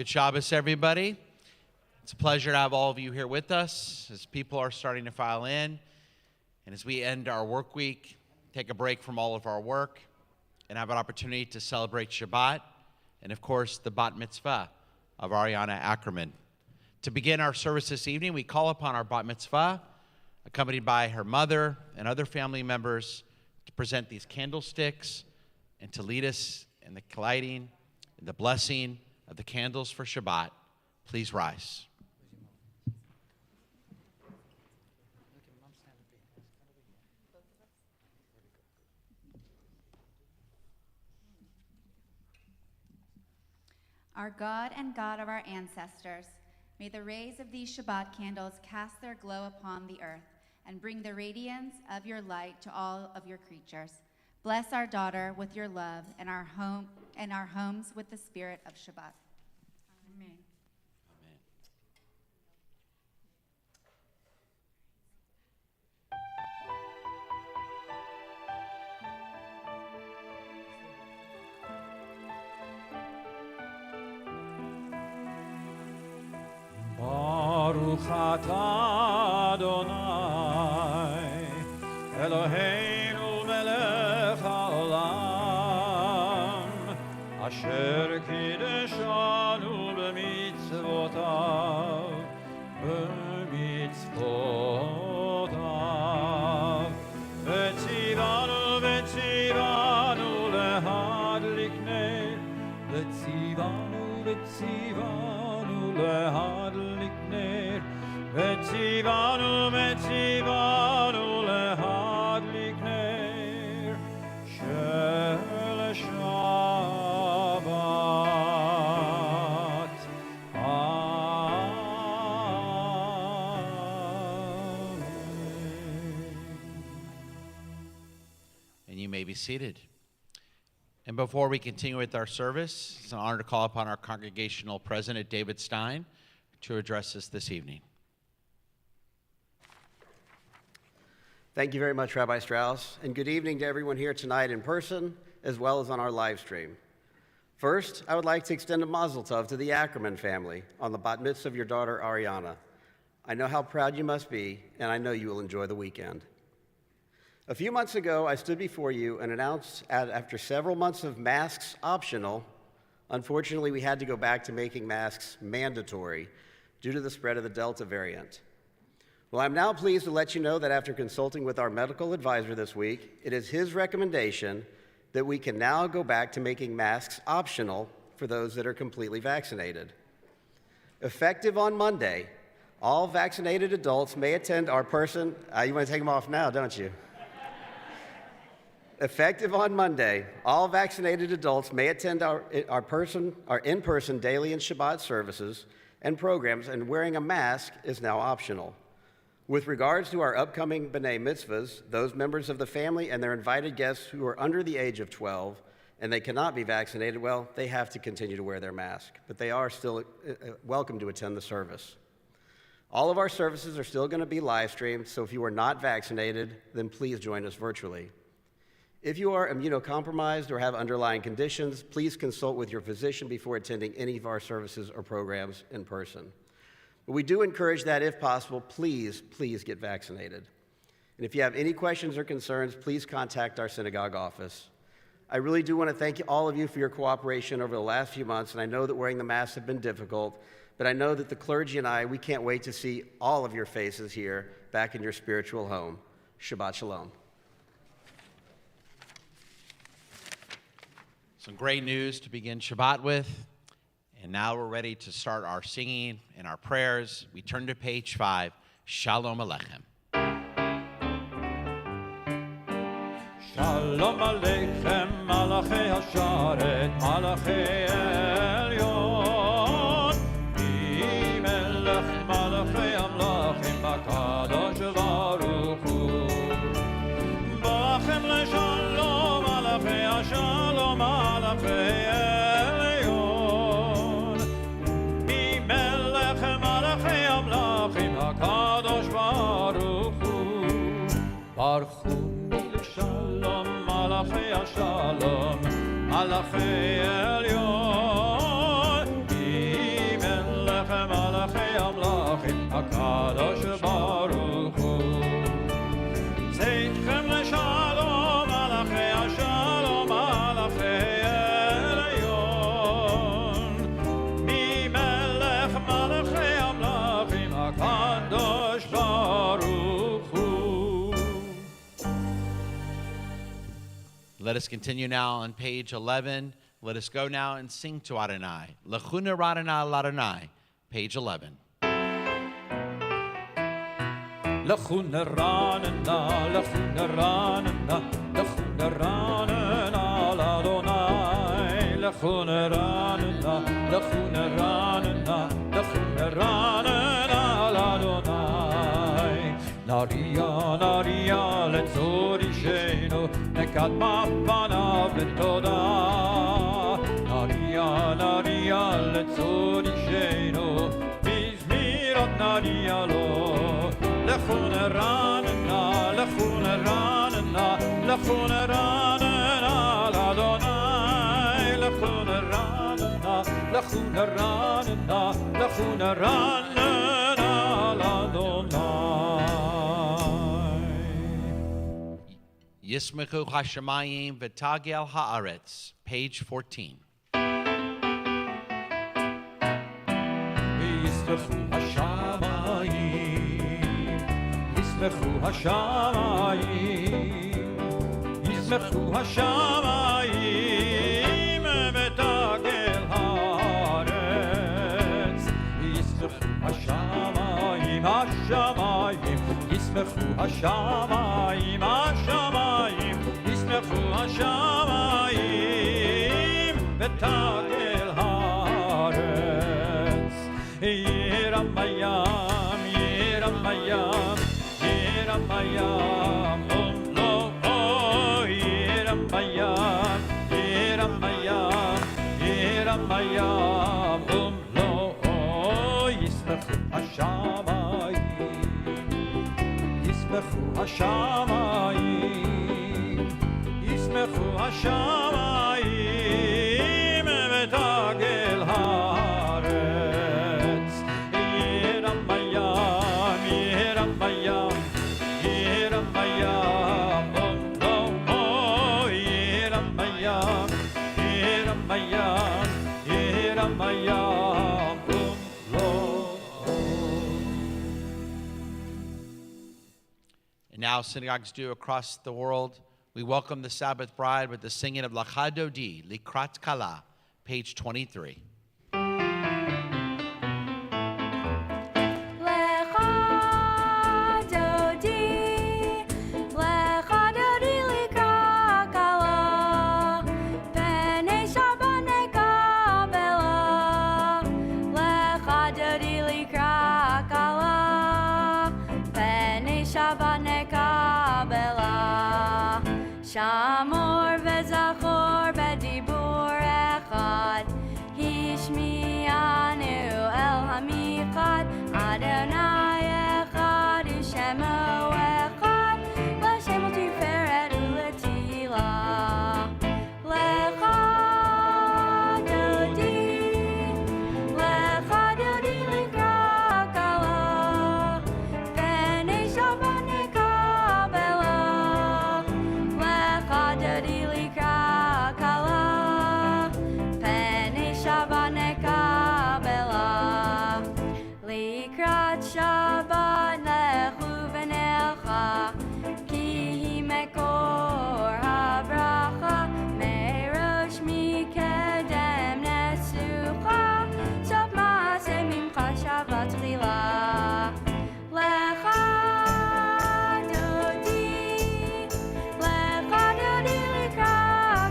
Good Shabbos, everybody. It's a pleasure to have all of you here with us as people are starting to file in. And as we end our work week, take a break from all of our work, and have an opportunity to celebrate Shabbat and, of course, the bat mitzvah of Ariana Ackerman. To begin our service this evening, we call upon our bat mitzvah, accompanied by her mother and other family members, to present these candlesticks and to lead us in the lighting and the blessing of the candles for Shabbat. Please rise. Our God and God of our ancestors, may the rays of these Shabbat candles cast their glow upon the earth and bring the radiance of your light to all of your creatures. Bless our daughter with your love and our homes with the spirit of Shabbat. Amen. Baruch atah Adonai, Eloheinu melech haolam, asher kideshanu b'mitzvotav, v'tzivanu lehadlik ner, v'tzivanu lehadlik ner, v'tzivanu lehadlik ner, shel Shabbat. Amen. And you may be seated. And before we continue with our service, it's an honor to call upon our congregational president, David Stein, to address us this evening. Thank you very much, Rabbi Strauss, and good evening to everyone here tonight in person, as well as on our live stream. First, I would like to extend a mazel tov to the Ackerman family on the bat mitzvah of your daughter, Ariana. I know how proud you must be, and I know you will enjoy the weekend. A few months ago, I stood before you and announced after several months of masks optional, unfortunately, we had to go back to making masks mandatory due to the spread of the Delta variant. Well, I'm now pleased to let you know that after consulting with our medical advisor this week, it is his recommendation that we can now go back to making masks optional for those that are completely vaccinated. Effective on Monday, all vaccinated adults may attend our person. You want to take them off now, don't you? Effective on Monday, all vaccinated adults may attend our in-person daily and Shabbat services and programs, and wearing a mask is now optional. With regards to our upcoming B'nai Mitzvahs, those members of the family and their invited guests who are under the age of 12 and they cannot be vaccinated, well, they have to continue to wear their mask, but they are still welcome to attend the service. All of our services are still going to be live streamed, so if you are not vaccinated, then please join us virtually. If you are immunocompromised or have underlying conditions, please consult with your physician before attending any of our services or programs in person. But we do encourage that, if possible, please get vaccinated. And if you have any questions or concerns, please contact our synagogue office. I really do want to thank all of you for your cooperation over the last few months, and I know that wearing the masks have been difficult, but I know that the clergy and we can't wait to see all of your faces here back in your spiritual home. Shabbat Shalom. Some great news to begin Shabbat with. And now we're ready to start our singing and our prayers. We turn to page 5, Shalom Aleichem. Shalom Aleichem, Malachei Hasharet, Malachei Elyon, Melech Malachei Amlachim, Bakadosh Baruch Hu. Bachem leShalom, Malachei Hashalom, Malachei Elyon, Melech Malachei Amlachim, Bakadosh Baruch Hu. Baruch Hu. Shalom, Malachei Shalom, Malachei Elyon. Let us continue now on page 11. Let us go now and sing to Adonai. Lechuna Radonai Ladonai, page 11. Lechuna ranana, lechuna ranana, lechuna ranana, l'Adonai. Lechuna ranana, lechuna ranana, lechuna ranana, l'Adonai. Naria, naria, letzorishenu, nekadma panav betoda. Naria, naria, letzorishenu, bizmirot naria lo. Lechuna ranana, lechuna ranana, lechuna ranana, l'Adonai. Lechuna ranana, lechuna ranana, lechuna ranana, l'Adonai. Yismechu Hashemayim V'tagel Haaretz, page 14. Yismechu Hashamayim, Yismechu Hashamayim, Yismechu Hashamayim V'tagel Haaretz. Yismechu Hashamayim, Hashamayim, Yismechu Hashamayim, Hashamayim, Yismechu Hashamayim V'tagel Haaretz. Yiramayam, Yiramayam, Yiramayam, lo, oh, Yiramayam, Yiramayam, Yiramayam, lo, oh, Yismechu Hashamayim, Yismechu Hashamayim, Yismechu Hashamayim V'tagel Haaretz. Yiramayam, Yiramayam, Yiramayam, lo, oh, Yiramayam, Yiramayam, Yiramayam, lo. And now, synagogues do across the world, we welcome the Sabbath bride with the singing of Lecha Dodi, Likrat Kala, page 23. Shamor vezachor bedibur echad, hishmianu el hamichad, Adonai echad, Shemo echad, L'Shem u'tiferet u'letila. Lecha dodi, Lecha dodi likra kala, B'nei Shabbat nekabela. Lecha dodi likra kala, B'nei Shabbat nekabela. Likrat Shabbat lechu v'necha, ki hi mekor habracha, merosh mikedem nesucha, sof ma'aseh mimcha Shabbat tchila. Lecha dodi, Lecha dodi likra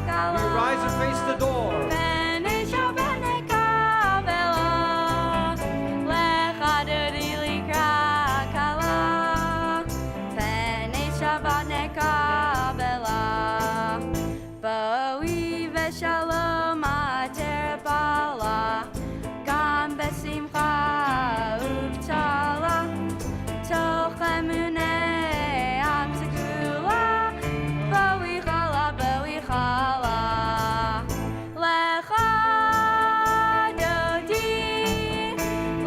kala. We rise and face the door. B'nei Shabbat nekabela. Lecha dodi likra kala. B'nei Shabbat nekabela. Boi v'shalom aterpala, gam besimcha uvtala, toch emunei am segula, boi chala, boi chala. Lecha dodi,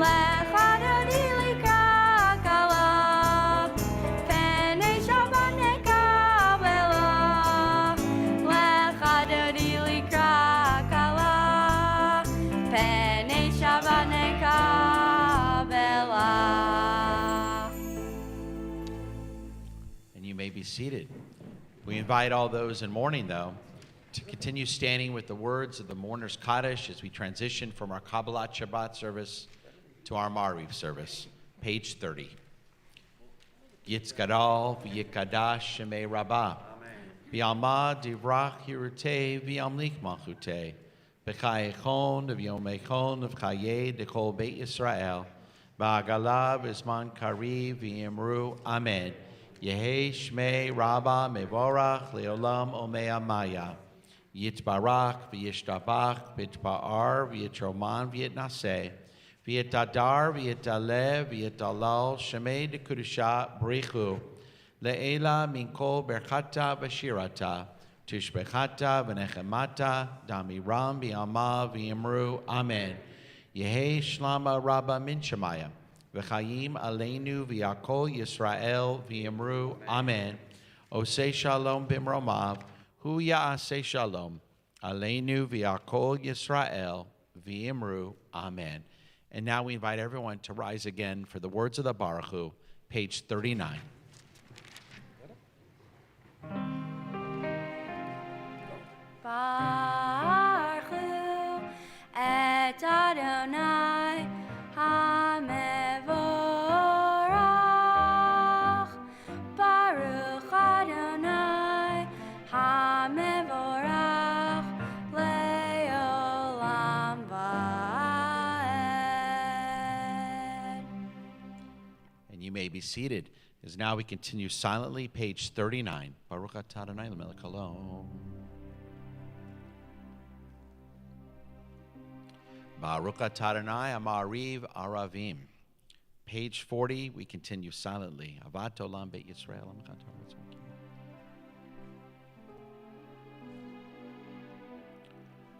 Lecha dodi likra kala, B'nei Shabbat nekabela. Lecha dodi likra kala, B'nei Shabbat nekabela. And you may be seated. We invite all those in mourning, though, to continue standing with the words of the Mourner's Kaddish as we transition from our Kabbalat Shabbat service to our Mariv service. Page 30. Yitzgadal v'yikadash shemei rabbah. V'yalma divrach hirutei v'yamlik malchutei. B'chai echon v'yom echon v'chayei dekol beit Yisrael. Ba'agala v'zman kari v'yimru amen. Yehei shmei rabbah mevorach leolam omei amaya. Yitbarach v'yishtabach b'tba'ar v'yitroman v'yitnaseh. V'yitadar v'yitaleh v'yitalal shemei dekudusha brichu. Le'ela minkol berchata v'shirata. Tishbechata v'nechemata damiram v'yama v'yimru amen. Yehei shlama rabba min shemaya. V'chayim aleinu v'yakol Yisrael v'yimru amen. Osei shalom b'mromav. Hu ya'aseh shalom. Aleinu v'yakol Yisrael v'yimru amen. And now we invite everyone to rise again for the words of the Baruch Hu, page 39. Baruch Hu et Adonai HaMevorach. Baruch Adonai HaMevorach le'olam va'ed. And you may be seated, as now we continue silently, page 39. Baruch atah Adonai l'melech haolam. Baruch atah Adonai Amariv Aravim. Page 40, we continue silently. Avat olam beit Yisrael.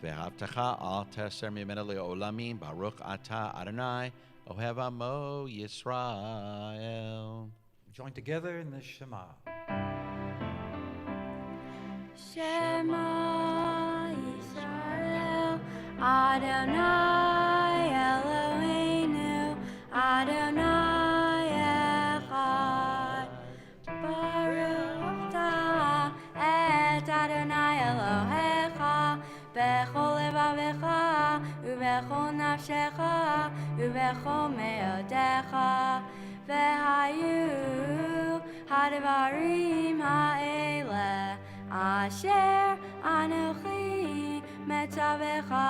Ve'havtacha al teser mimena le'olamim. Baruch atah Adonai ohev amo Yisrael. Join together in the Shema. Shema Yisrael, Adonai Eloheinu, Adonai Echad. Baruch ta et Adonai Elohecha, bechol levavecha, ubechol nafshecha, ubechol meodecha. V'hayu hadvarim ha'eleh asher anochi metzavecha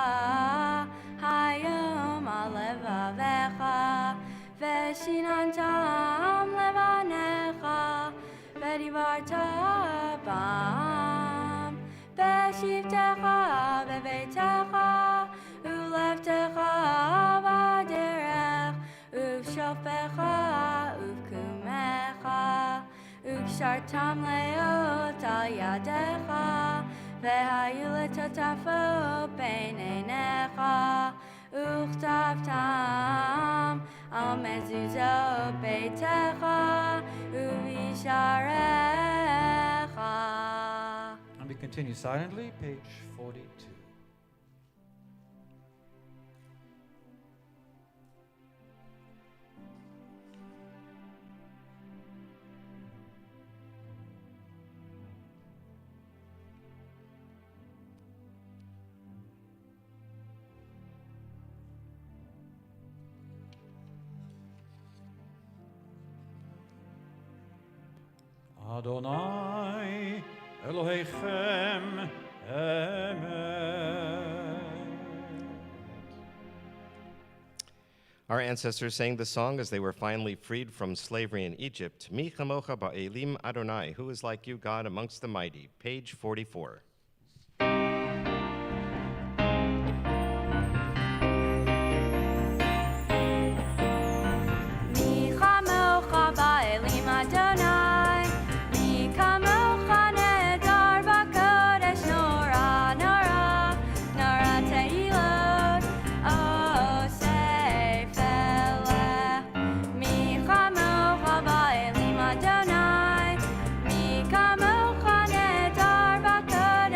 hayom alevavecha v'shinantam levanecha v'divarta bam v'shivtecha v'veitecha ulevtecha v'derech uvshofecha uvkumecha ukshartam leot al yadecha vehayu letotafo beineinecha uchtavtam al mezuzot beitecha uvisharecha. And we continue silently, page 42. Adonai Elohechem Emet. Our ancestors sang the song as they were finally freed from slavery in Egypt. Mi chamocha ba'elim Adonai, who is like you, God, amongst the mighty. Page 44. Mi chamocha ba'elim Adonai, mi kamocha nedar b'kodesh nora, nora, nora te'ilot, osei feleh. Mi chamocha ba'elim Adonai, mi kamocha nedar b'kodesh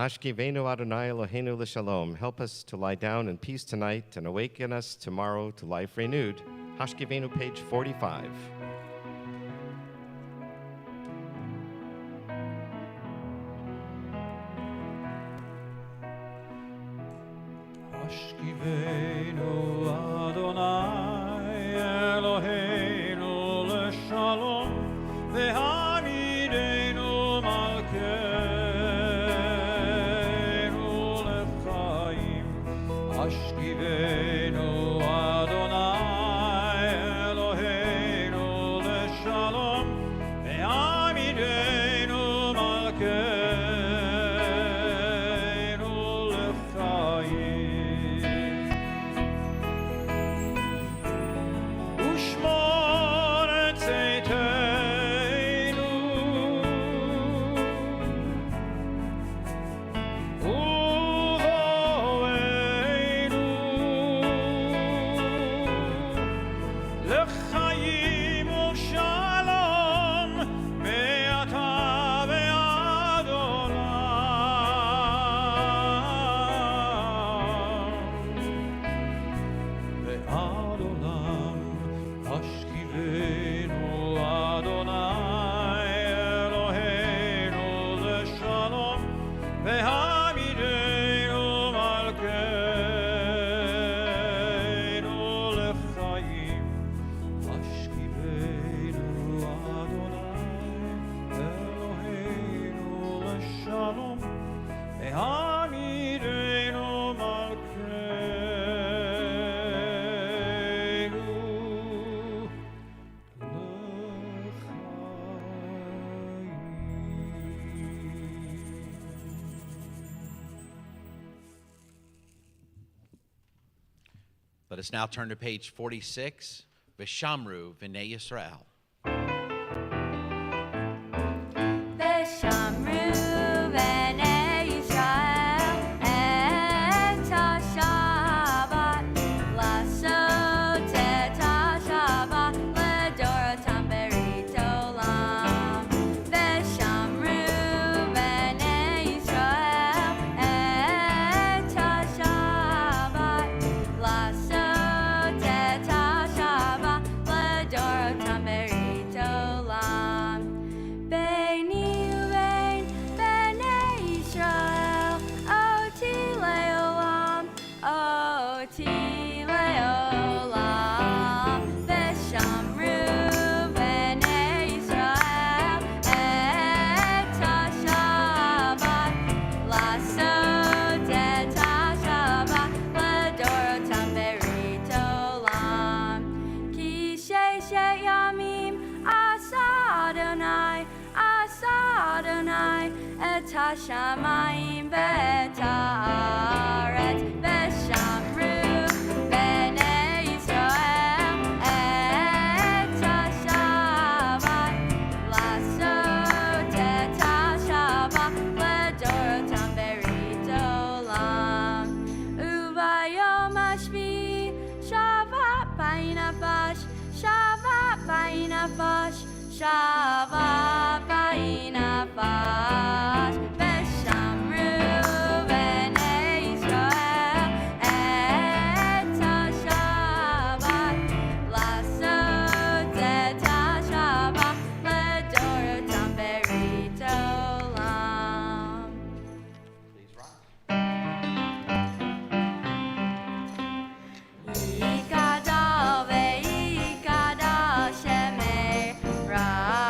Hashkivenu Adonai Eloheinu l'shalom. Help us to lie down in peace tonight and awaken us tomorrow to life renewed. Hashkivenu, page 45. Hashkivenu Adonai Eloheinu l'shalom v'hamidenu malkeinu l'chaim. Hashkivenu Adonai Eloheinu l'shalom v'hamidenu malkeinu l'chaim. Ushmor tzeiteinu uvoeinu l'chaim u'shalom me'ata ve'ad olam. Hashkivenu Adonai Eloheinu l'shalom v'hamidenu malkeinu l'chaim. Hashkivenu Adonai Eloheinu l'shalom v'hamidenu Let us now turn to page 46, V'shamru V'nei Yisrael. ושמרו בני ישראל את השבת, לעשות את השבת לדורותם ברית עולם. ושמרו בני ישראל את השבת, לעשות את השבת לדורותם ברית עולם. ביני ובין בני ישראל אותי לעולם, אותי לעולם. ושמרו בני ישראל את השבת, לעשות את השבת לדורותם ברית עולם. כי ששת ימים עשה אדוני את השמיים ואת הארץ. ושמרו בני ישראל את השבת, לעשות את השבת לדורותם ברית עולם. וביום השביעי שבת באי נפש, שבת באי נפש, שבת באי נפש. ושמרו בני ישראל את השבת, לעשות את השבת לדורותם ברית עולם. Please rise. יגדל ויגדל שמי רב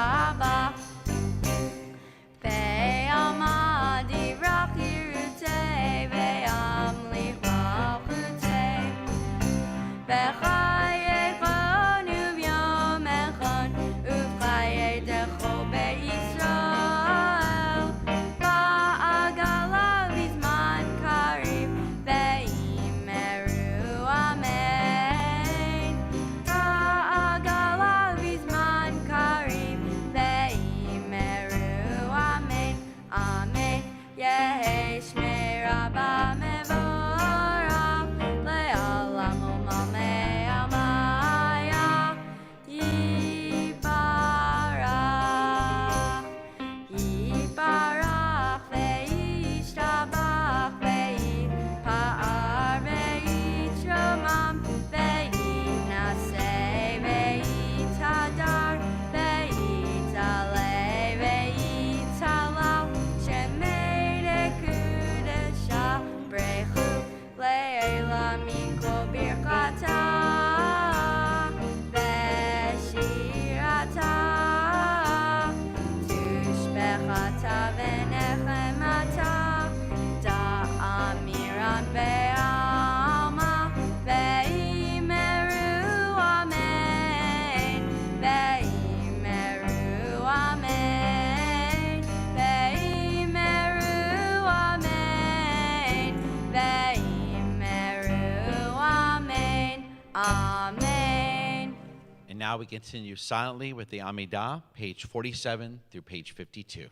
now we continue silently with the Amidah, page 47 through page 52.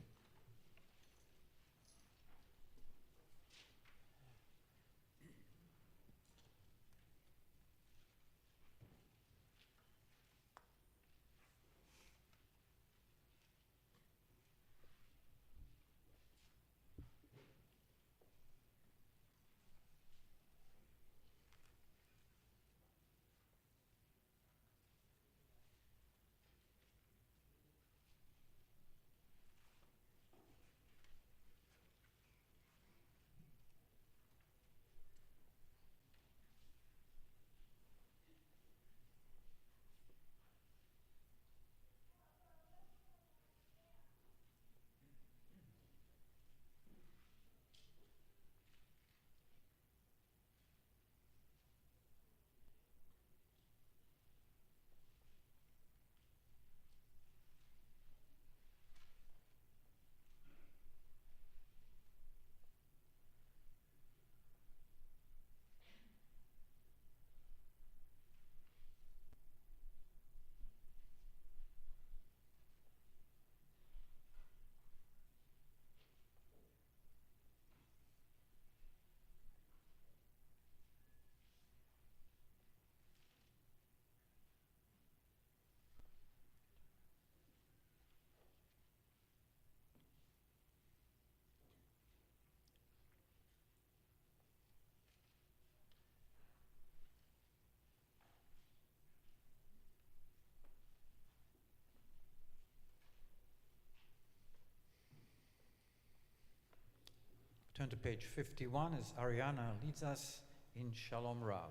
Turn to page 51 as Ariana leads us in Shalom Rav.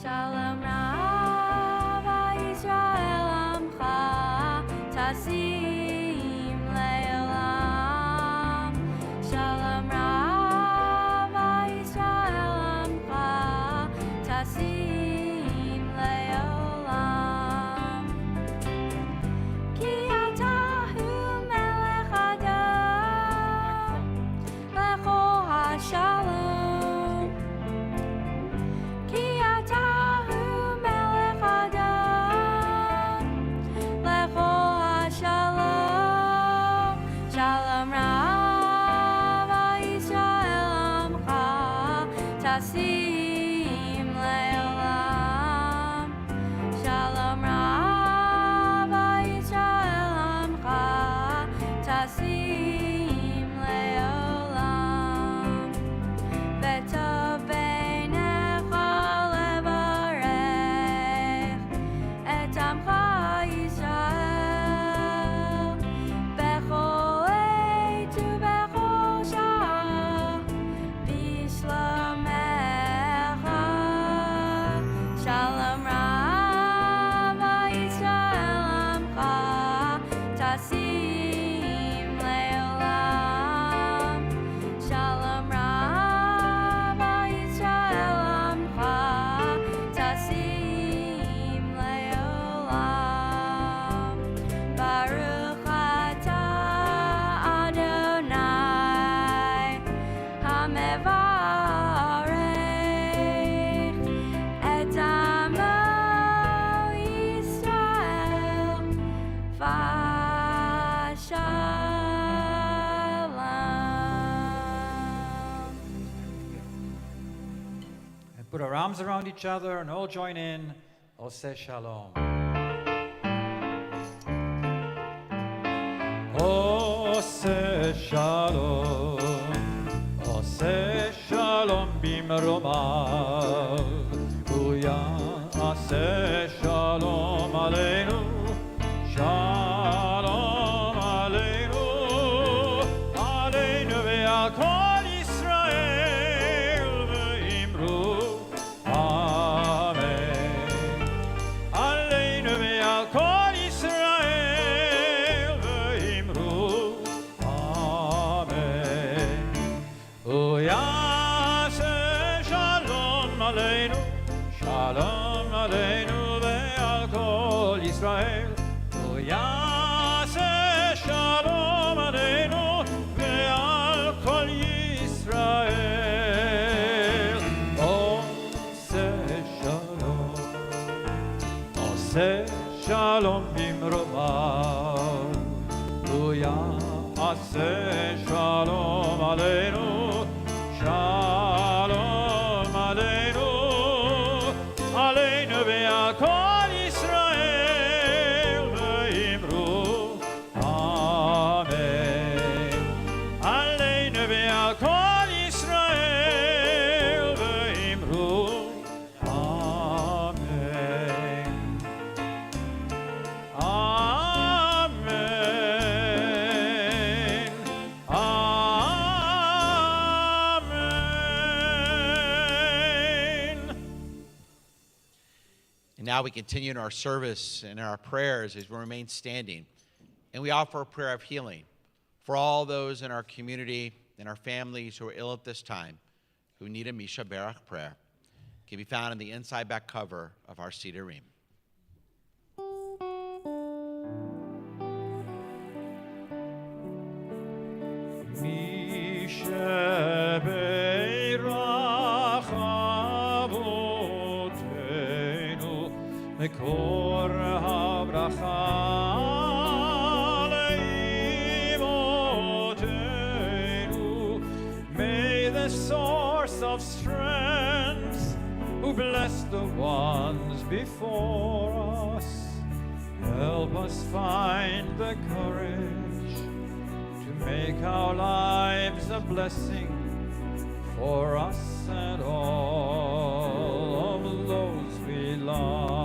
Shalom Rav Yisrael Amcha Tasim Le'olam. Shalom Rav Yisrael Amcha Tasim Le'olam. Ki ata hu melech Adam lecho hashalom. Ki ata hu melech Adam lecho hashalom. Shalom Rav Yisrael Amcha Tasim Le'olam. Shalom Rav Yisrael Amcha Tasim Le'olam. V'tov beinecha levarech et amcha Yisrael bechol עת ובכל שעה בשלומך. Shalom Rav Yisrael Amcha Tasim Le'olam. Shalom Rav Yisrael Amcha Tasim Le'olam. Baruch atah Adonai HaMevarech et amo Yisrael Vashalom. And put our arms around each other and all join in. Oseh Shalom. Oseh Shalom. Oseh Shalom bimromav. Uyaseh Shalom aleinu. Shalom aleinu. Aleinu ve'al kol Yisrael ve'imru. Amen. Aleinu ve'al kol Yisrael ve'imru. Amen. Uyaseh Shalom aleinu. Shalom aleinu ve'al kol Yisrael. Uyaseh Shalom aleinu ve'al kol Yisrael. שלום במרומיו, הוא יעשה שלום עלינו, שלום עלינו, עלינו ועל כל ישראל, ואמרו אמן. עלינו ועל כל ישראל, ואמרו אמן. Amen. Amen. And now we continue in our service and in our prayers as we remain standing. And we offer a prayer of healing for all those in our community and our families who are ill at this time, who need a Misha Berach prayer. It can be found in the inside back cover of our Sidurim. מקור הברכה לאמותינו. May the source of strength, who bless the ones before us, help us find the courage to make our lives a blessing for us and all of those we love.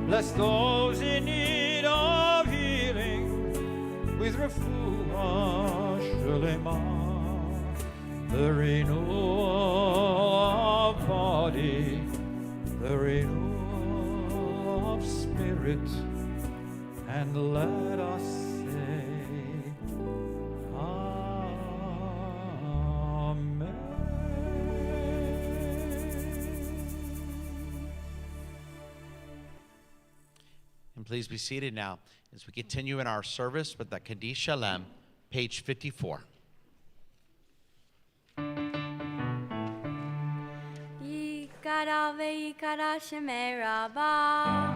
Bless those in need of healing with refuah shlema, the renewal of body, the renewal of spirit, and let us say And please be seated now as we continue in our service with the Kaddish Shalem, page 54. Yikara ve'yikara shemei Rabbah,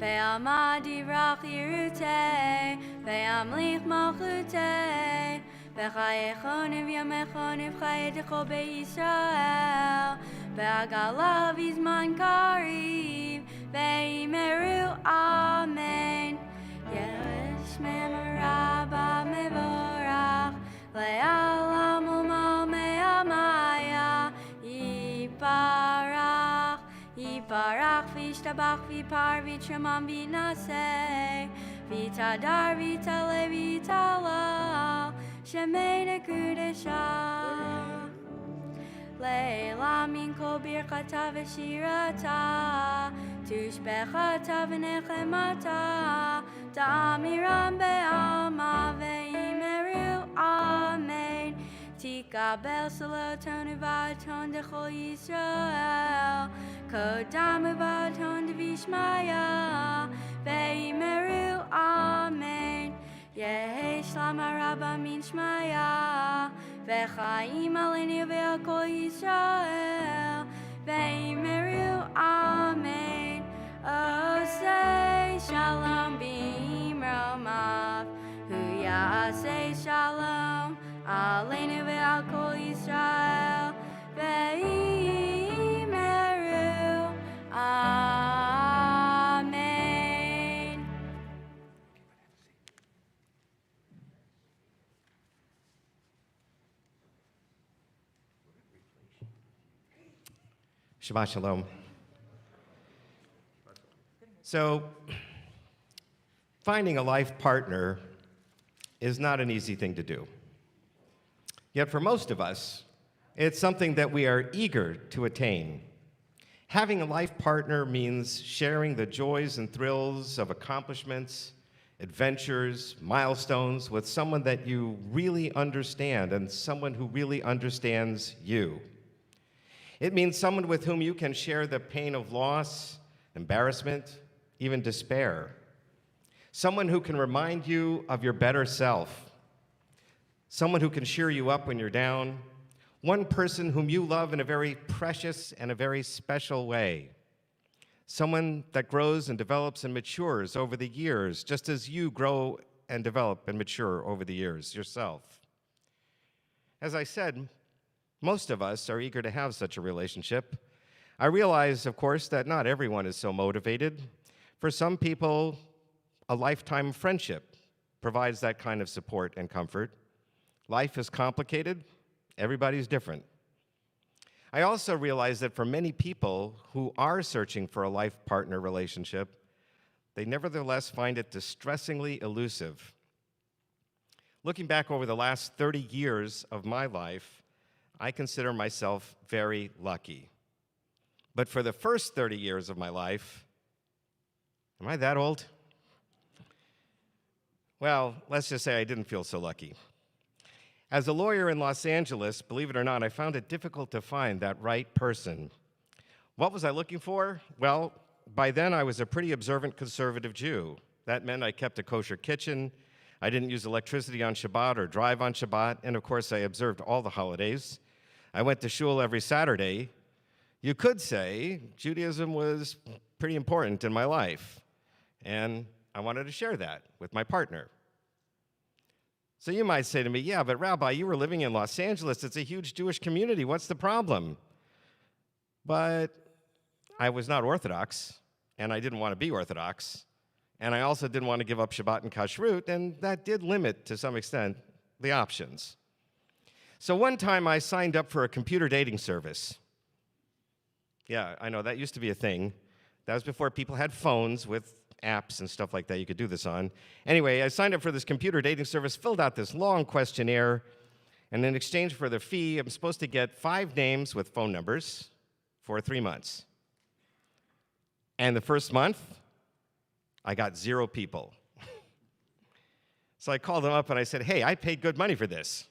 ve'amad yivrach yirutei, ve'amlich malchutei, ve'chayechoniv yamechoniv chayetecho be'Yisrael, ve'agalav izman kariv, ve'imeru amen. Yeshmem Rabba mevorach, le'alam u'mal me'amaya, Yiparach, Yiparach, v'yishtabach, v'yipar, v'yitramam, v'yinaseh, v'yitadar, v'yitaleh, v'yitalal, shemei nekudeshah. Leila min kol birchata v'shirata, tushbechata v'nechemata, ta'amiram be'alma ve'imeru amen. Tikabel saloton uvaton dechol Yisrael, kodam uvaton devishmaya, ve'imeru amen. Yehi shlama rabba min shmaya, ve'chaim aleinu ve'al kol Yisrael, ve'imeru amen. Osei shalom b'imromav, hu ya'asei shalom aleinu ve'al kol Yisrael, ve'imeru amen. Shabbat Shalom. So, finding a life partner is not an easy thing to do. Yet for most of us, it's something that we are eager to attain. Having a life partner means sharing the joys and thrills of accomplishments, adventures, milestones with someone that you really understand and someone who really understands you. It means someone with whom you can share the pain of loss, embarrassment, even despair. Someone who can remind you of your better self. Someone who can cheer you up when you're down. One person whom you love in a very precious and a very special way. Someone that grows and develops and matures over the years, just as you grow and develop and mature over the years yourself. As I said, most of us are eager to have such a relationship. I realize, of course, that not everyone is so motivated. For some people, a lifetime friendship provides that kind of support and comfort. Life is complicated. Everybody's different. I also realize that for many people who are searching for a life partner relationship, they nevertheless find it distressingly elusive. Looking back over the last 30 years of my life, I consider myself very lucky. But for the first 30 years of my life, am I that old? Well, let's just say I didn't feel so lucky. As a lawyer in Los Angeles, believe it or not, I found it difficult to find that right person. What was I looking for? Well, by then I was a pretty observant conservative Jew. That meant I kept a kosher kitchen, I didn't use electricity on Shabbat or drive on Shabbat, and of course I observed all the holidays. I went to shul every Saturday. You could say Judaism was pretty important in my life, and I wanted to share that with my partner. So you might say to me, yeah, but Rabbi, you were living in Los Angeles. It's a huge Jewish community. What's the problem? But I was not Orthodox, and I didn't want to be Orthodox, and I also didn't want to give up Shabbat and Kashrut, and that did limit, to some extent, the options. So one time I signed up for a computer dating service. Yeah, I know, that used to be a thing. That was before people had phones with apps and stuff like that you could do this on. Anyway, I signed up for this computer dating service, filled out this long questionnaire, and in exchange for the fee, I'm supposed to get 5 names with phone numbers for 3 months. And the first month, I got 0 people. So I called them up and I said, hey, I paid good money for this.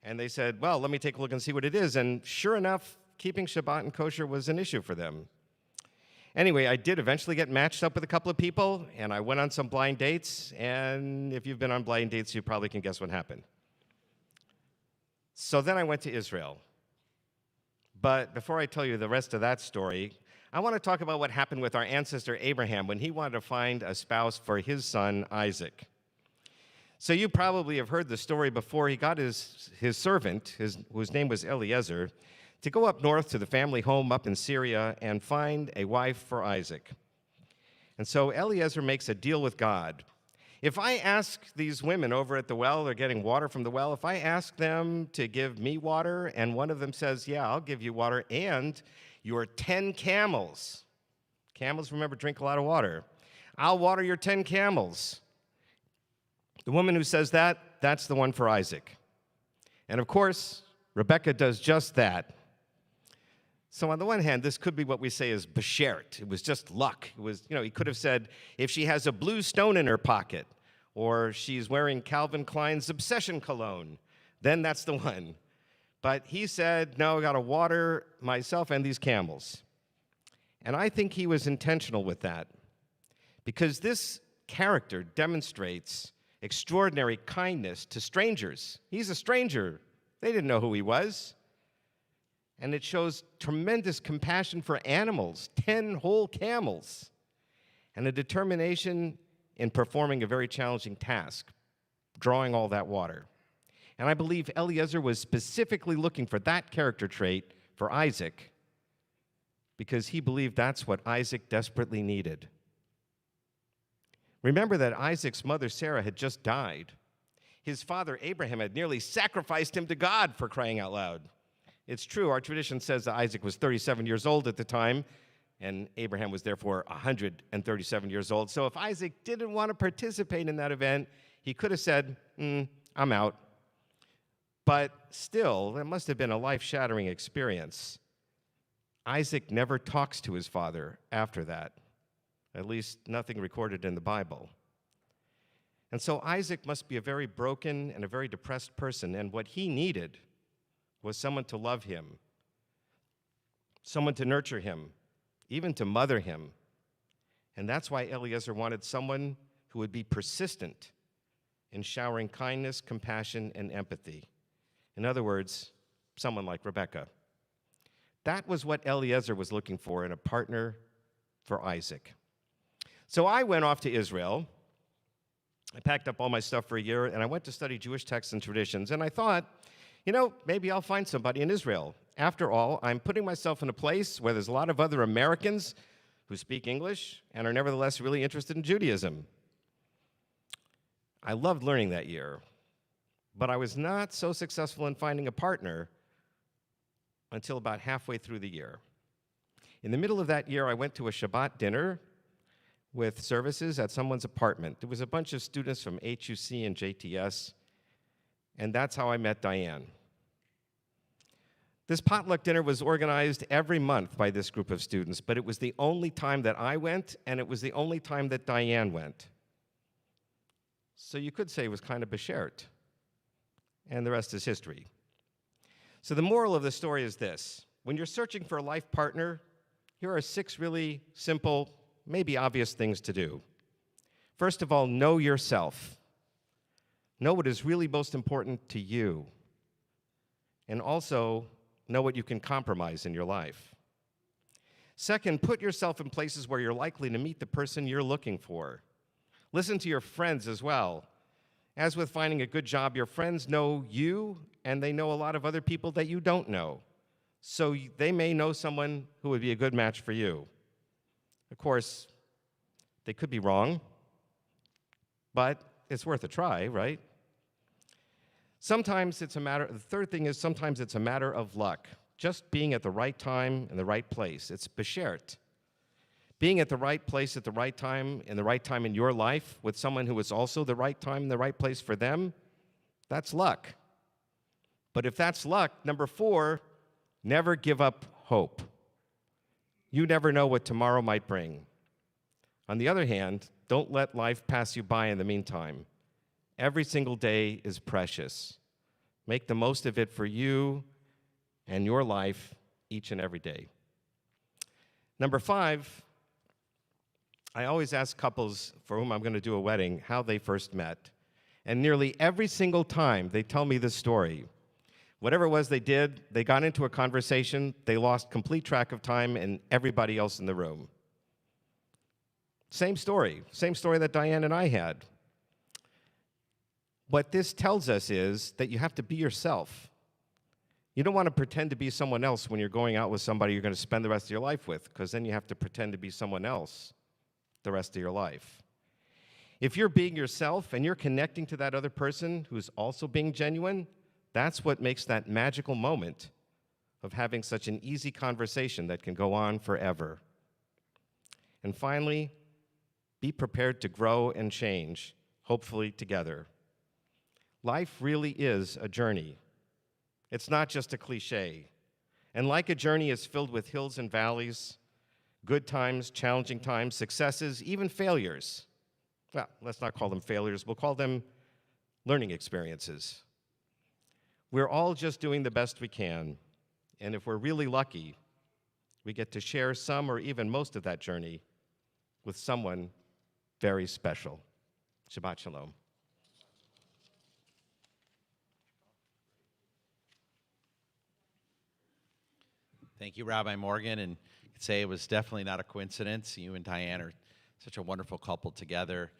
And they said, well, let me take a look and see what it is. And sure enough, keeping Shabbat and kosher was an issue for them. Anyway, I did eventually get matched up with a couple of people, and I went on some blind dates, and if you've been on blind dates, you probably can guess what happened. So then I went to Israel. But before I tell you the rest of that story, I want to talk about what happened with our ancestor Abraham when he wanted to find a spouse for his son Isaac. So you probably have heard the story before. He got his servant, whose name was Eliezer, to go up north to the family home up in Syria and find a wife for Isaac. And so Eliezer makes a deal with God. If I ask these women over at the well, they're getting water from the well, if I ask them to give me water and one of them says, yeah, I'll give you water and your 10 camels. Camels, remember, drink a lot of water. I'll water your 10 camels. The woman who says that, that's the one for Isaac. And of course, Rebecca does just that. So on the one hand, this could be what we say is beshert. It was just luck. It was, he could have said, if she has a blue stone in her pocket, or she's wearing Calvin Klein's Obsession cologne, then that's the one. But he said, no, I got to water myself and these camels. And I think he was intentional with that, because this character demonstrates extraordinary kindness to strangers. He's a stranger. They didn't know who he was. And it shows tremendous compassion for animals, 10 whole camels, and a determination in performing a very challenging task, drawing all that water. And I believe Eliezer was specifically looking for that character trait for Isaac because he believed that's what Isaac desperately needed. Remember that Isaac's mother, Sarah, had just died. His father, Abraham, had nearly sacrificed him to God, for crying out loud. It's true, our tradition says that Isaac was 37 years old at the time, and Abraham was therefore 137 years old. So if Isaac didn't want to participate in that event, he could have said, I'm out. But still, that must have been a life-shattering experience. Isaac never talks to his father after that, at least nothing recorded in the Bible. And so Isaac must be a very broken and a very depressed person, and what he needed was someone to love him. someone to nurture him, even to mother him. And that's why Eliezer wanted someone who would be persistent in showering kindness, compassion, and empathy. In other words, someone like Rebecca. That was what Eliezer was looking for in a partner for Isaac. So I went off to Israel. I packed up all my stuff for a year, and I went to study Jewish texts and traditions. And I thought, maybe I'll find somebody in Israel. After all, I'm putting myself in a place where there's a lot of other Americans who speak English and are nevertheless really interested in Judaism. I loved learning that year, but I was not so successful in finding a partner until about halfway through the year. In the middle of that year, I went to a Shabbat dinner with services at someone's apartment. There was a bunch of students from HUC and JTS, and that's how I met Diane. This potluck dinner was organized every month by this group of students, but it was the only time that I went, and it was the only time that Diane went. So you could say it was kind of beshert, and the rest is history. So the moral of the story is this. When you're searching for a life partner, here are 6 really simple, maybe obvious things to do. First of all, know yourself. Know what is really most important to you. And also, know what you can compromise in your life. Second, put yourself in places where you're likely to meet the person you're looking for. Listen to your friends as well. As with finding a good job, your friends know you, and they know a lot of other people that you don't know. So they may know someone who would be a good match for you. Of course, they could be wrong, but it's worth a try, right? The third thing is sometimes it's a matter of luck. Just being at the right time in the right place. It's beshert. Being at the right place at the right time in your life with someone who is also the right time and the right place for them, that's luck. But if that's luck, number 4, never give up hope. You never know what tomorrow might bring. On the other hand, don't let life pass you by in the meantime. Every single day is precious. Make the most of it for you and your life each and every day. Number 5, I always ask couples for whom I'm going to do a wedding how they first met. And nearly every single time they tell me this story. Whatever it was they did, they got into a conversation, they lost complete track of time and everybody else in the room. Same story that Diane and I had. What this tells us is that you have to be yourself. You don't want to pretend to be someone else when you're going out with somebody you're going to spend the rest of your life with, because then you have to pretend to be someone else the rest of your life. If you're being yourself and you're connecting to that other person who's also being genuine, that's what makes that magical moment of having such an easy conversation that can go on forever. And finally, be prepared to grow and change, hopefully together. Life really is a journey. It's not just a cliche. And like a journey is filled with hills and valleys, good times, challenging times, successes, even failures. Well, let's not call them failures. We'll call them learning experiences. We're all just doing the best we can. And if we're really lucky, we get to share some or even most of that journey with someone very special. Shabbat Shalom. Thank you, Rabbi Morgan, and I'd say it was definitely not a coincidence. You and Diane are such a wonderful couple together,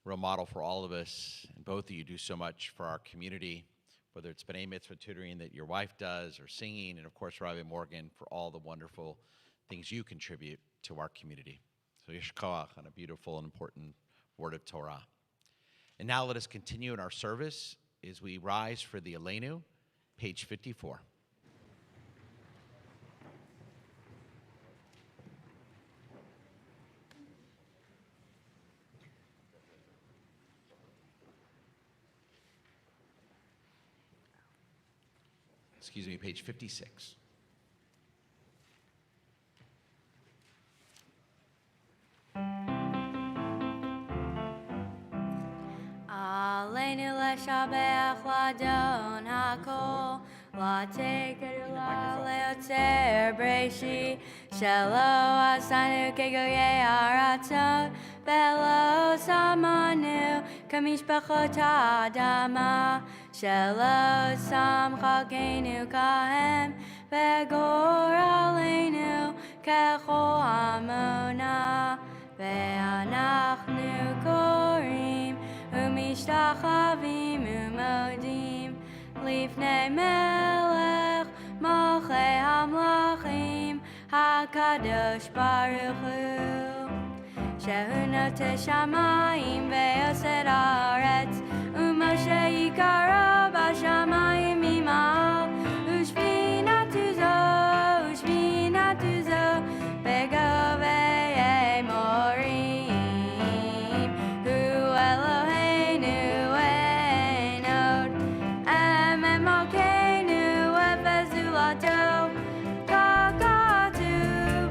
real model for all of us, and both of you do so much for our community, whether it's B'nai Mitzvah tutoring that your wife does, or singing, and of course, Rabbi Morgan, for all the wonderful things you contribute to our community. So Yesh Koach on a beautiful and important word of Torah. And now let us continue in our service as we rise for the Aleinu, page 54. Excuse me, page 56. Aleinu leshabech ladon hakol, La tekerula leotzer breshi shelo asanu kegoye araton velo samanu kamishpachot adama shelo samcha kenu kahem vegor aleinu kechol hamona ve'anachnu korim umishtachavim umodim Lifnei melech malchei hamlachim HaKadosh Baruch Hu Shehu noteh shamayim ve'yosed haaretz u'Moshe yikaro b'shamayim imal u'shvinatu zo begovei morim Hu Eloheinu Malkeinu efezulato kakatu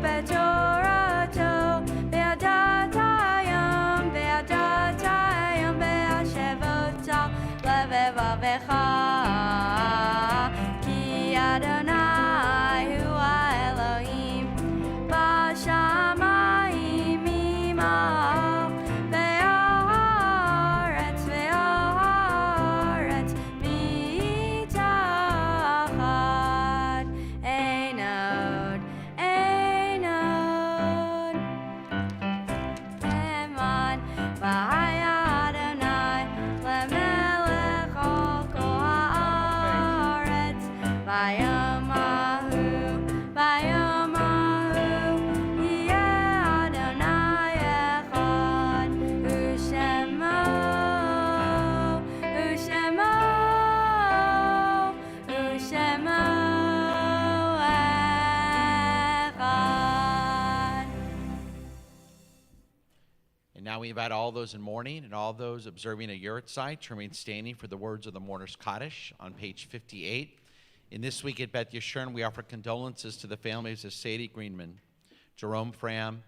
betorato beadatayam be'ashevota levevavecha ki Adonai hu Elohim b'shamayim imal ve'aretz mitachad einod eman v'haya Adonai lemelech al kol haaretz v'yomahu yeh Adonai echad u'shemo echad. And now we invite all those in mourning and all those observing a yurtzeit to remain standing for the words of the mourner's Kaddish on page 58. In this week at Beth Yeshurun, we offer condolences to the families of Sadie Greenman, Jerome Fram,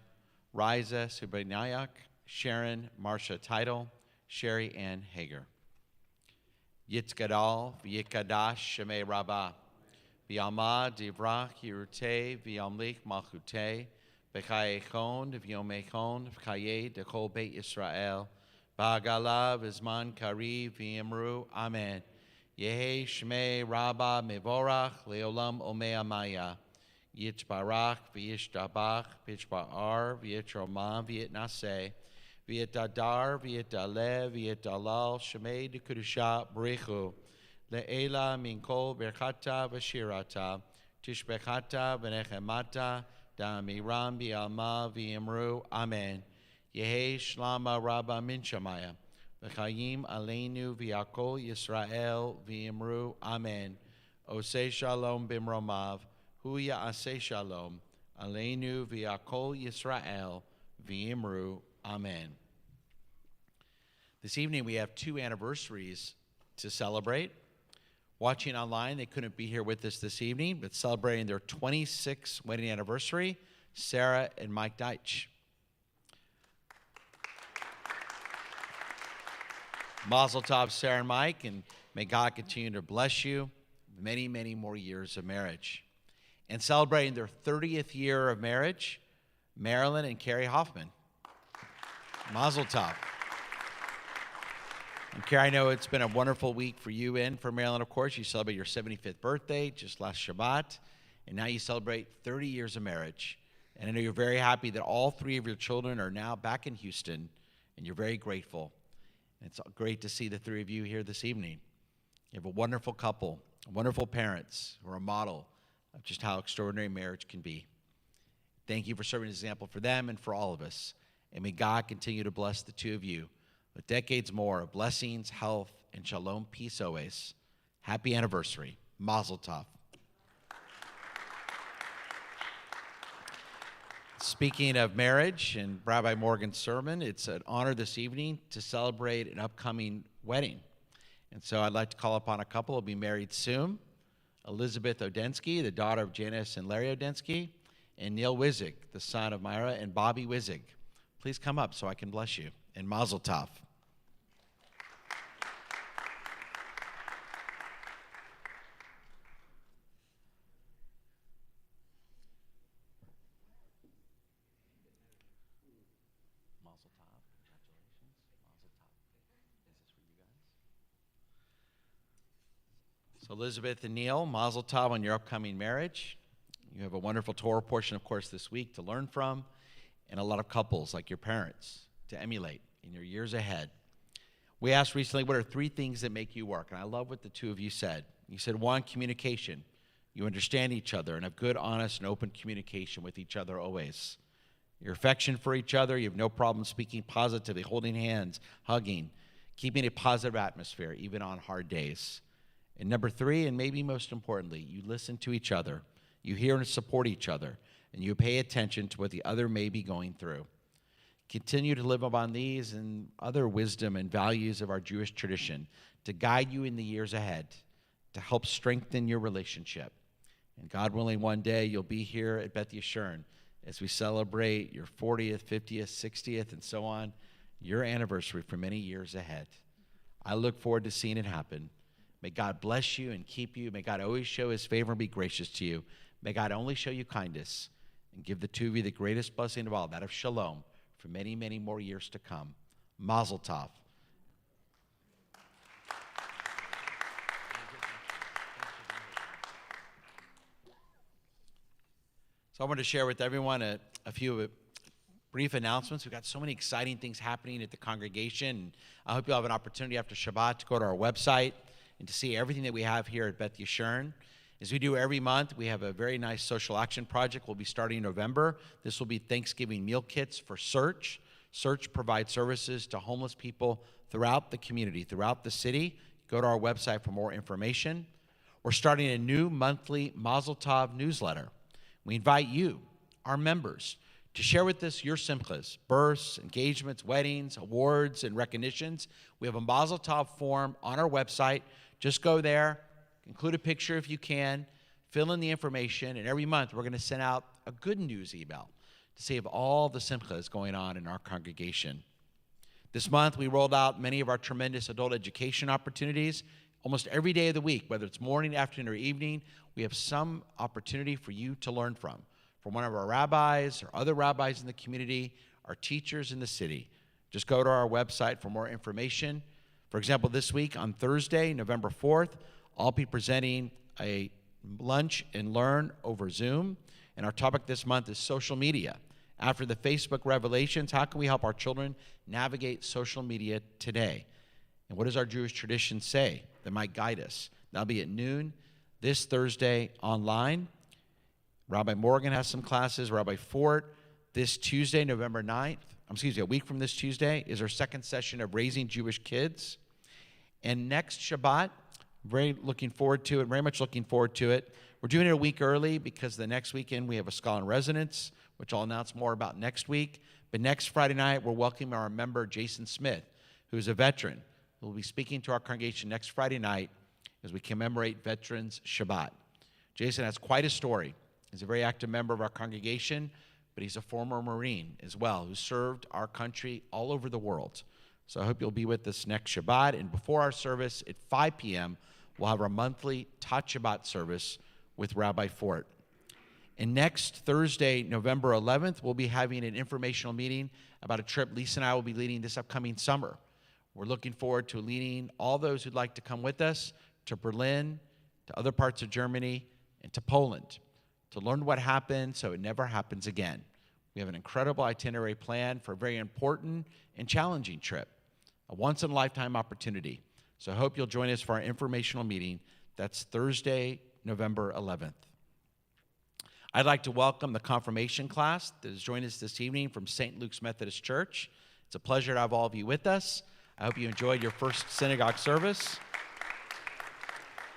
Riza Subranayak, Sharon Marcia Title, Sherry Ann Hager. Yitzgadal v'yikadash shemei rabbah, v'yalma divrach yirutei v'yamlik malchutei, v'chayechon v'yomechon v'chayei dekol beit Yisrael, ba'agala v'zman kari v'yimru, amen. Yehi shmei rabbah mevorach leolam omei amaya, yitzbarach v'yishtabach v'yishba'ar v'yitroma v'yitnaseh, v'yitadar v'yitale v'yitalal shemei dekudusha b'richu, le'ela min kol berchata v'shirata, tishbechata v'nechemata, da'amiram v'yalma v'yimru, amen. Yehi shlama rabbah min shamaya, v'chayim aleinu v'yakol Yisrael v'yimru, amen. Osei shalom bimromav, hu ya'aseh shalom, aleinu v'yakol Yisrael v'yimru, amen. This evening we have two anniversaries to celebrate. Watching online, they couldn't be here with us this evening, but celebrating their 26th wedding anniversary, Sarah and Mike Deitch. Mazel tov, Sarah and Mike, and may God continue to bless you many, many more years of marriage. And celebrating their 30th year of marriage, Marilyn and Carrie Hoffman. Mazel tov. And Carrie, I know it's been a wonderful week for you and for Marilyn, of course. You celebrate your 75th birthday just last Shabbat, and now you celebrate 30 years of marriage. And I know you're very happy that all three of your children are now back in Houston, and you're very grateful. And it's great to see the three of you here this evening. You have a wonderful couple, wonderful parents who are a model of just how extraordinary marriage can be. Thank you for serving as an example for them and for all of us. And may God continue to bless the two of you with decades more of blessings, health, and shalom, peace always. Happy anniversary. Mazel tov. Speaking of marriage and Rabbi Morgan's sermon, it's an honor this evening to celebrate an upcoming wedding. And so I'd like to call upon a couple who will be married soon. Elizabeth Odensky, the daughter of Janice and Larry Odensky, and Neil Wizig, the son of Myra and Bobby Wizig. Please come up so I can bless you. And Mazel tov. So Elizabeth and Neil, Mazel Tov on your upcoming marriage. You have a wonderful Torah portion, of course, this week to learn from, and a lot of couples like your parents to emulate in your years ahead. We asked recently, what are 3 things that make you work? And I love what the 2 of you said. You said, 1, communication. You understand each other and have good, honest, and open communication with each other always. Your affection for each other, you have no problem speaking positively, holding hands, hugging, keeping a positive atmosphere, even on hard days. And number 3, and maybe most importantly, you listen to each other, you hear and support each other, and you pay attention to what the other may be going through. Continue to live upon these and other wisdom and values of our Jewish tradition to guide you in the years ahead, to help strengthen your relationship. And God willing, one day you'll be here at Beth Yeshurun as we celebrate your 40th, 50th, 60th, and so on, your anniversary for many years ahead. I look forward to seeing it happen. May God bless you and keep you. May God always show his favor and be gracious to you. May God only show you kindness and give the 2 of you the greatest blessing of all, that of shalom, for many, many more years to come. Mazel Tov. So I want to share with everyone a few brief announcements. We've got so many exciting things happening at the congregation. I hope you'll have an opportunity after Shabbat to go to our website and to see everything that we have here at Beth Yeshurun. As we do every month, we have a very nice social action project. We'll be starting in November. This will be Thanksgiving meal kits for Search. Search provides services to homeless people throughout the community, throughout the city. Go to our website for more information. We're starting a new monthly Mazel Tov newsletter. We invite you, our members, to share with us your simchas, births, engagements, weddings, awards, and recognitions. We have a Mazel Tov form on our website. Just go there, include a picture if you can, fill in the information, and every month we're going to send out a good news email to see of all the simchas going on in our congregation. This month we rolled out many of our tremendous adult education opportunities. Almost every day of the week, whether it's morning, afternoon, or evening, we have some opportunity for you to learn from one of our rabbis or other rabbis in the community, our teachers in the city. Just go to our website for more information. For example, this week on Thursday, November 4th, I'll be presenting a lunch and learn over Zoom. And our topic this month is social media. After the Facebook revelations, how can we help our children navigate social media today? And what does our Jewish tradition say that might guide us? That'll be at noon this Thursday online. Rabbi Morgan has some classes. Rabbi Fort, this Tuesday, November 9th, a week from this Tuesday, is our second session of Raising Jewish Kids. And next Shabbat, very much looking forward to it. We're doing it a week early because the next weekend we have a scholar in residence, which I'll announce more about next week. But next Friday night, we're welcoming our member, Jason Smith, who's a veteran, who will be speaking to our congregation next Friday night as we commemorate Veterans Shabbat. Jason has quite a story. He's a very active member of our congregation, but he's a former Marine as well, who served our country all over the world. So I hope you'll be with us next Shabbat. And before our service at 5 p.m., we'll have our monthly Tat Shabbat service with Rabbi Fort. And next Thursday, November 11th, we'll be having an informational meeting about a trip Lisa and I will be leading this upcoming summer. We're looking forward to leading all those who'd like to come with us to Berlin, to other parts of Germany, and to Poland to learn what happened so it never happens again. We have an incredible itinerary plan for a very important and challenging trip, a once-in-a-lifetime opportunity. So I hope you'll join us for our informational meeting. That's Thursday, November 11th. I'd like to welcome the confirmation class that has joined us this evening from St. Luke's Methodist Church. It's a pleasure to have all of you with us. I hope you enjoyed your first synagogue service.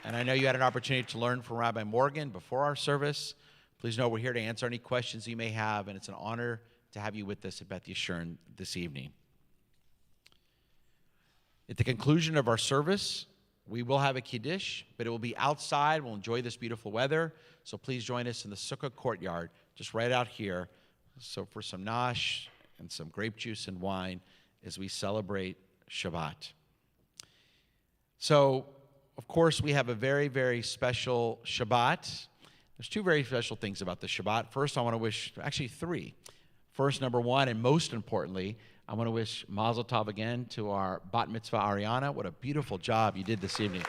And I know you had an opportunity to learn from Rabbi Morgan before our service. Please know we're here to answer any questions you may have, and it's an honor to have you with us at Beth Yeshurun this evening. At the conclusion of our service, we will have a Kiddush, but it will be outside. We'll enjoy this beautiful weather. So please join us in the Sukkah courtyard, just right out here. So for some nosh and some grape juice and wine as we celebrate Shabbat. So, of course, we have a very, very special Shabbat. There's two very special things about the Shabbat. First, I want to wish, actually three. First, number one, and most importantly, I want to wish Mazel Tov again to our Bat Mitzvah Ariana. What a beautiful job you did this evening.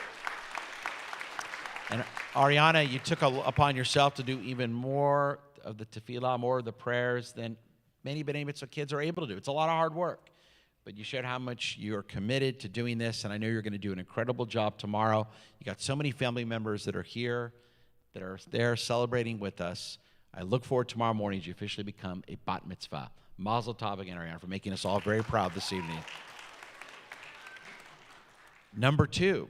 And Ariana, you took upon yourself to do even more of the tefillah, more of the prayers than many B'nai Mitzvah kids are able to do. It's a lot of hard work. But you showed how much you're committed to doing this, and I know you're going to do an incredible job tomorrow. You got so many family members that are here, that are there celebrating with us. I look forward tomorrow morning as you officially become a bat mitzvah. Mazel tov again, Ariana, for making us all very proud this evening. Number 2,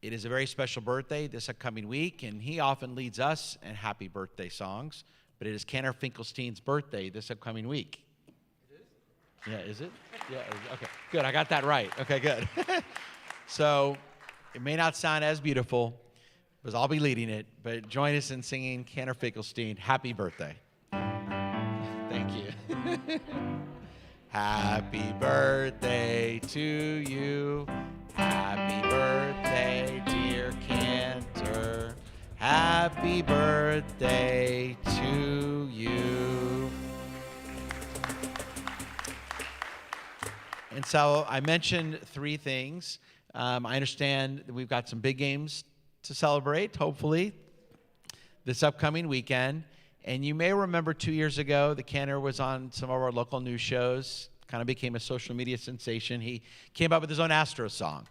it is a very special birthday this upcoming week, and he often leads us in happy birthday songs, but it is Cantor Finkelstein's birthday this upcoming week. Yeah, is it? Yeah, okay, good. I got that right. Okay, good. So it may not sound as beautiful, because I'll be leading it, but join us in singing Cantor Finkelstein, Happy Birthday. Thank you. Happy birthday to you. Happy birthday, dear Cantor. Happy birthday to you. And so I mentioned 3 things. I understand that we've got some big games to celebrate, hopefully, this upcoming weekend. And you may remember 2 years ago, the Cantor was on some of our local news shows, kind of became a social media sensation. He came up with his own Astros song.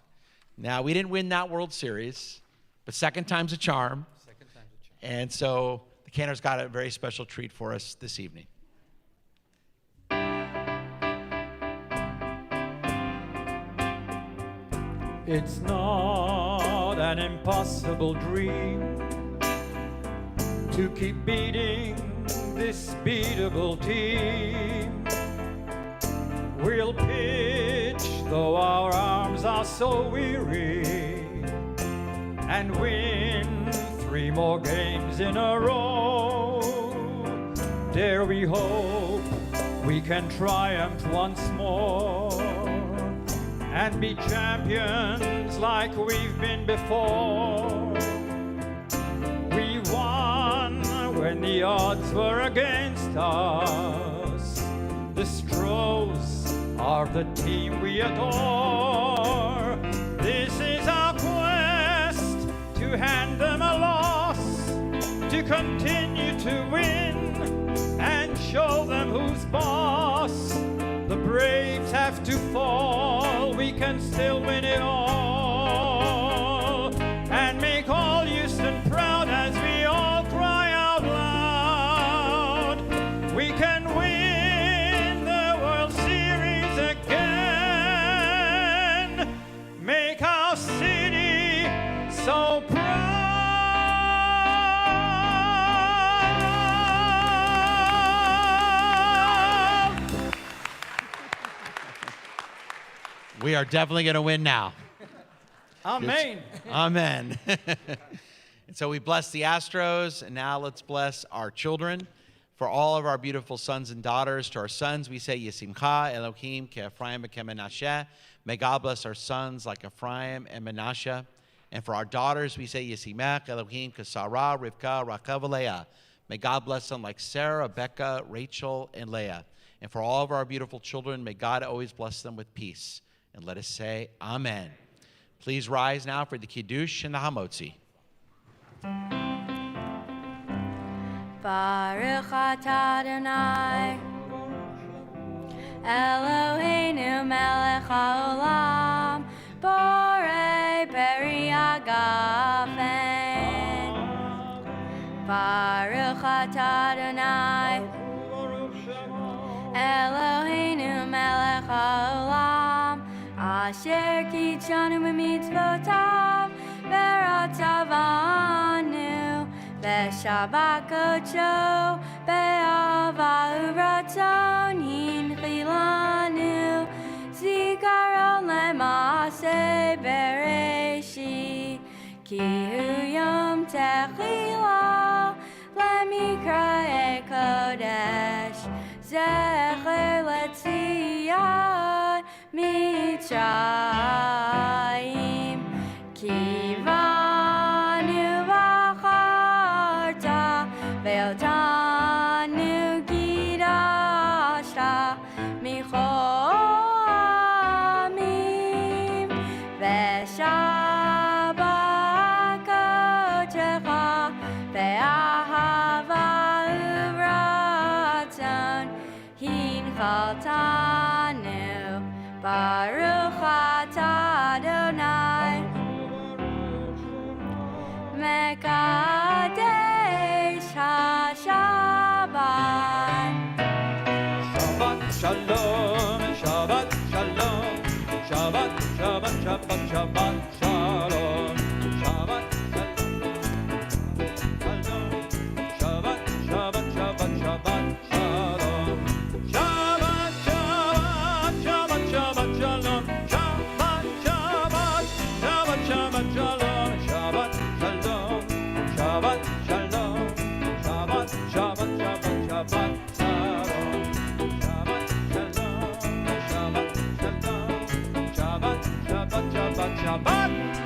Now, we didn't win that World Series, but second time's a charm. Second time's a charm. And so the Cantor's got a very special treat for us this evening. It's not an impossible dream to keep beating this beatable team. We'll pitch though our arms are so weary and win 3 more games in a row. Dare we hope we can triumph once more and be champions like we've been before. We won when the odds were against us. The Stros are the team we adore. This is our quest to hand them a loss, to continue to win and show them who's boss. The Braves have to fall, we can still win it all, and make all Houston proud as we all cry out loud. We can win the World Series again, make our city so proud. We are definitely going to win now. Amen. Amen. And so we bless the Astros, and now let's bless our children. For all of our beautiful sons and daughters, to our sons we say, Yisimcha Elohim ke Ephraim ke Menashe. May God bless our sons like Ephraim and Menashe. And for our daughters we say, Yisimech Elohim ke Sarah, Rivka, Rachav, Leah. May God bless them like Sarah, Becca, Rachel, and Leah. And for all of our beautiful children, may God always bless them with peace. And let us say, Amen. Please rise now for the Kiddush and the Hamotzi. Baruch atah Adonai, Eloheinu melech haolam, borei peri hagafen. Baruch atah Adonai, Eloheinu melech haolam, asher kitshanu b'mitzvotav v'ratzavanu v'shabbat kodsho be'ahava u'ratzon hinchilanu zikaron le'maaseh bereshit ki hu yom techila le'mikra'e kodesh zecher le'tziyat Mitzrayim kivanu v'acharta ve'otanu gidashta michol amim ve'shabbat Baruch atah Adonai Mekadesh HaShabbat. Shabbat shalom, Shabbat shalom, Shabbat, Shabbat, Shabbat, Shabbat shalom, Shabbat shalom, Shabbat, Shabbat, Shabbat, Shabbat shalom, Shabbat, Shabbat, Shabbat, Shabbat shalom, Shabbat, Shabbat, Shabbat, Shabbat shalom, Shabbat shalom, Shabbat shalom, Shabbat, Shabbat, Shabbat, Shabbat shalom. Shabbat, Shabbat, Shabbat, Shabbat, Shabbat, Shabbat, Shabbat.